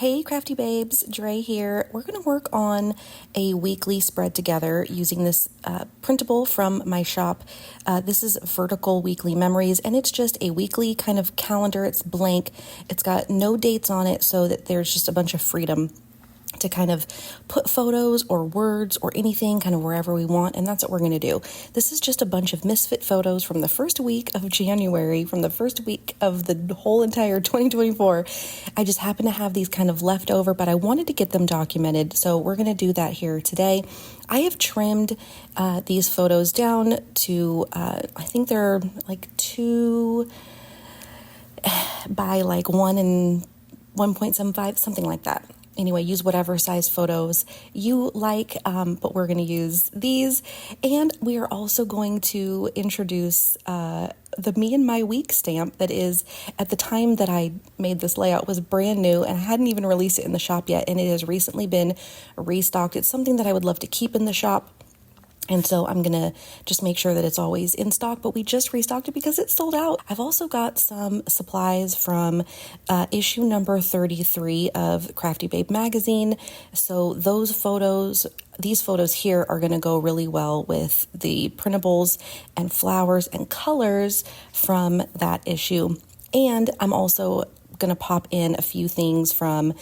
Hey Crafty Babes, Dre here. We're going to work on a weekly spread together using this printable from my shop. This is Vertical Weekly Memories, and it's just a weekly kind of calendar. It's blank. It's got no dates on it so that there's just a bunch of freedom to kind of put photos or words or anything kind of wherever we want, and that's what we're going to do. This is just a bunch of misfit photos from the first week of January, from the first week of the whole entire 2024. I just happen to have these kind of left over, but I wanted to get them documented, so we're going to do that here today. I have trimmed these photos down to, I think they're like 2 by like 1 and 1.75, something like that. Anyway, use whatever size photos you like, but we're going to use these. And we are also going to introduce the Me and My Week stamp that is, at the time that I made this layout, was brand new, and I hadn't even released it in the shop yet, and it has recently been restocked. It's something that I would love to keep in the shop. And so I'm going to just make sure that it's always in stock, but we just restocked it because it's sold out. I've also got some supplies from issue number 33 of Crafty Babe magazine. So these photos here are going to go really well with the printables and flowers and colors from that issue. And I'm also going to pop in a few things from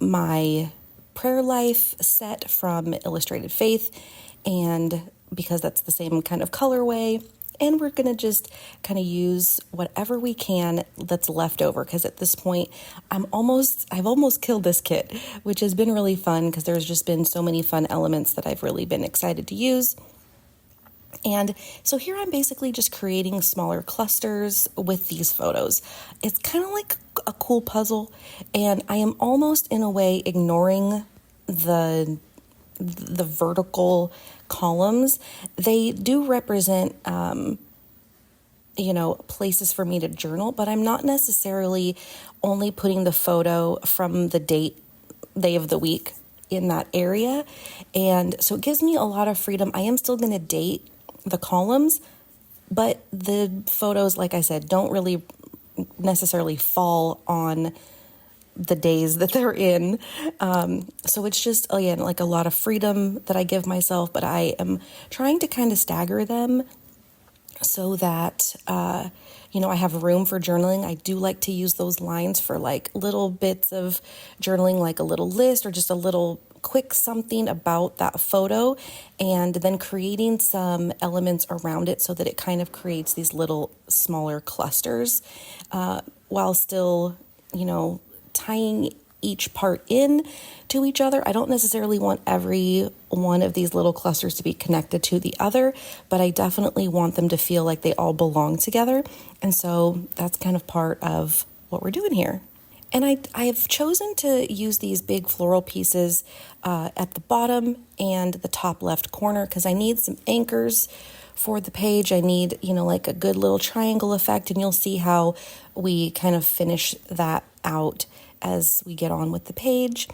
my Prayer Life set from Illustrated Faith, and because that's the same kind of colorway, and we're going to just kind of use whatever we can that's left over, because at this point I've almost killed this kit, which has been really fun because there's just been so many fun elements that I've really been excited to use. And so here I'm basically just creating smaller clusters with these photos. It's kind of like a cool puzzle, and I am almost in a way ignoring the vertical columns. They do represent, places for me to journal, but I'm not necessarily only putting the photo from the day of the week in that area. And so it gives me a lot of freedom. I am still going to date the columns, but the photos, like I said, don't really necessarily fall on the days that they're in. So it's just, again, like a lot of freedom that I give myself, but I am trying to kind of stagger them so that, I have room for journaling. I do like to use those lines for like little bits of journaling, like a little list or just a little quick something about that photo, and then creating some elements around it so that it kind of creates these little smaller clusters, while still, tying each part in to each other. I don't necessarily want every one of these little clusters to be connected to the other, but I definitely want them to feel like they all belong together. And so that's kind of part of what we're doing here. And I've chosen to use these big floral pieces at the bottom and the top left corner because I need some anchors for the page. I need, like a good little triangle effect, and you'll see how we kind of finish that out as we get on with the page.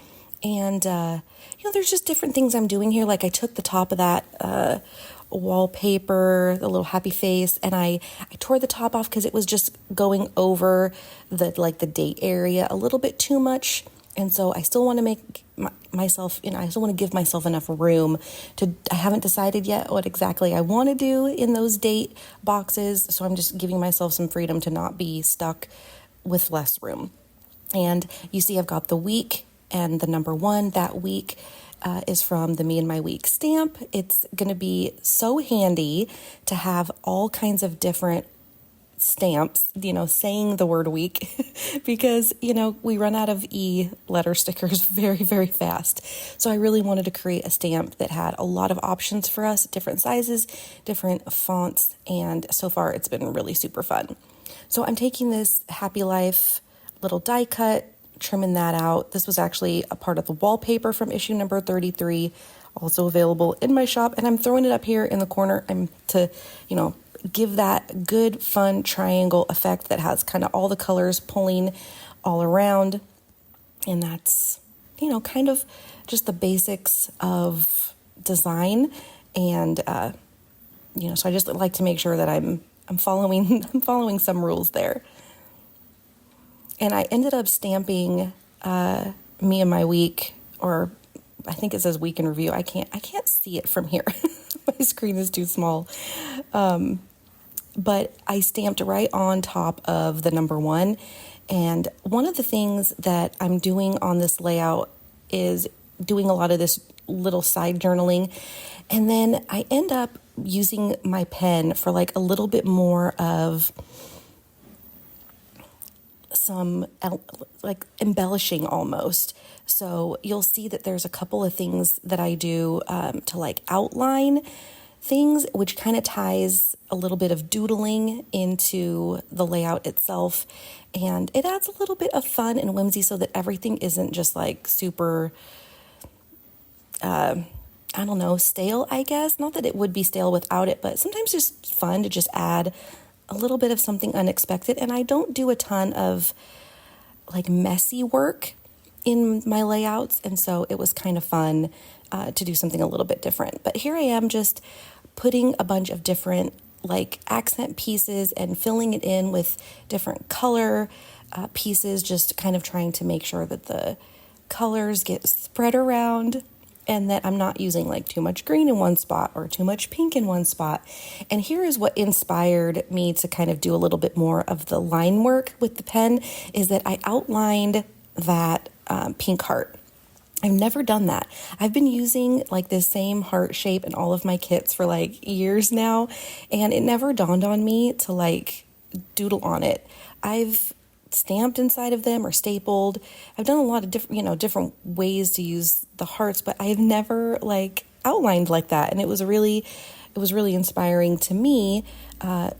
And, there's just different things I'm doing here. Like I took the top of that wallpaper, the little happy face, and I tore the top off because it was just going over the date area a little bit too much. And so I still want to make myself, I still want to give myself enough room I haven't decided yet what exactly I want to do in those date boxes. So I'm just giving myself some freedom to not be stuck with less room. And you see I've got the week and the number 1. That week is from the Me and My Week stamp. It's going to be so handy to have all kinds of different stamps, saying the word week, because, we run out of letter stickers very, very fast. So I really wanted to create a stamp that had a lot of options for us, different sizes, different fonts, and so far it's been really super fun. So I'm taking this Happy Life little die cut, trimming that out. This was actually a part of the wallpaper from issue number 33, also available in my shop, and I'm throwing it up here in the corner. I'm to, give that good, fun triangle effect that has kind of all the colors pulling all around. And that's, kind of just the basics of design. And, so I just like to make sure that I'm following some rules there. And I ended up stamping me and my week, or I think it says week in review. I can't see it from here. My screen is too small. But I stamped right on top of the number 1. And one of the things that I'm doing on this layout is doing a lot of this little side journaling. And then I end up using my pen for like a little bit more of some like embellishing almost. So you'll see that there's a couple of things that I do to like outline things, which kind of ties a little bit of doodling into the layout itself. And it adds a little bit of fun and whimsy so that everything isn't just like super, I don't know, stale, I guess. Not that it would be stale without it, but sometimes it's just fun to just add a little bit of something unexpected. And I don't do a ton of like messy work in my layouts. And so it was kind of fun to do something a little bit different. But here I am just putting a bunch of different like accent pieces and filling it in with different color pieces, just kind of trying to make sure that the colors get spread around and that I'm not using like too much green in one spot or too much pink in one spot. And here is what inspired me to kind of do a little bit more of the line work with the pen, is that I outlined that pink heart. I've never done that. I've been using like this same heart shape in all of my kits for like years now, and it never dawned on me to like doodle on it. I've stamped inside of them or stapled. I've done a lot of different ways to use the hearts, but I've never like outlined like that. And it was really inspiring to me.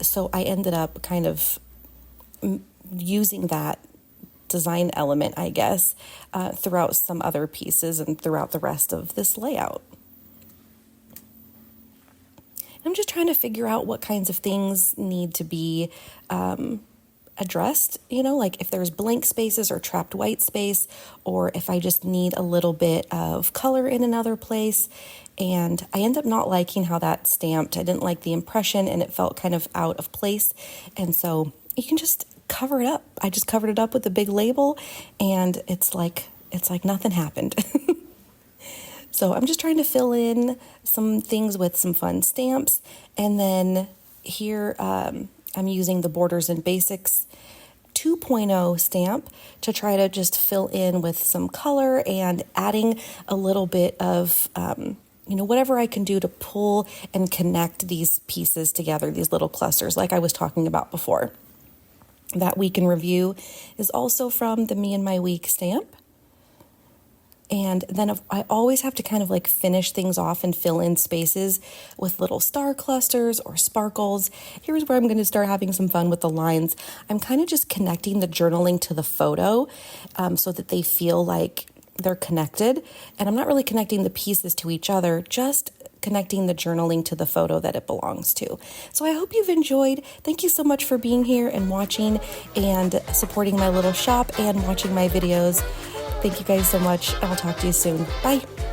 So I ended up kind of using that design element, I guess, throughout some other pieces and throughout the rest of this layout. I'm just trying to figure out what kinds of things need to be addressed, like if there's blank spaces or trapped white space, or if I just need a little bit of color in another place. And I end up not liking how that stamped. I didn't like the impression and it felt kind of out of place. And so you can just cover it up. I just covered it up with a big label and it's like nothing happened. So I'm just trying to fill in some things with some fun stamps. And then here, I'm using the Borders and Basics 2.0 stamp to try to just fill in with some color and adding a little bit of, whatever I can do to pull and connect these pieces together, these little clusters, like I was talking about before. That week in review is also from the Me and My Week stamp. And then I always have to kind of like finish things off and fill in spaces with little star clusters or sparkles. Here's where I'm going to start having some fun with the lines. I'm kind of just connecting the journaling to the photo so that they feel like they're connected. And I'm not really connecting the pieces to each other, just connecting the journaling to the photo that it belongs to. So I hope you've enjoyed. Thank you so much for being here and watching and supporting my little shop and watching my videos. Thank you guys so much, and I'll talk to you soon. Bye.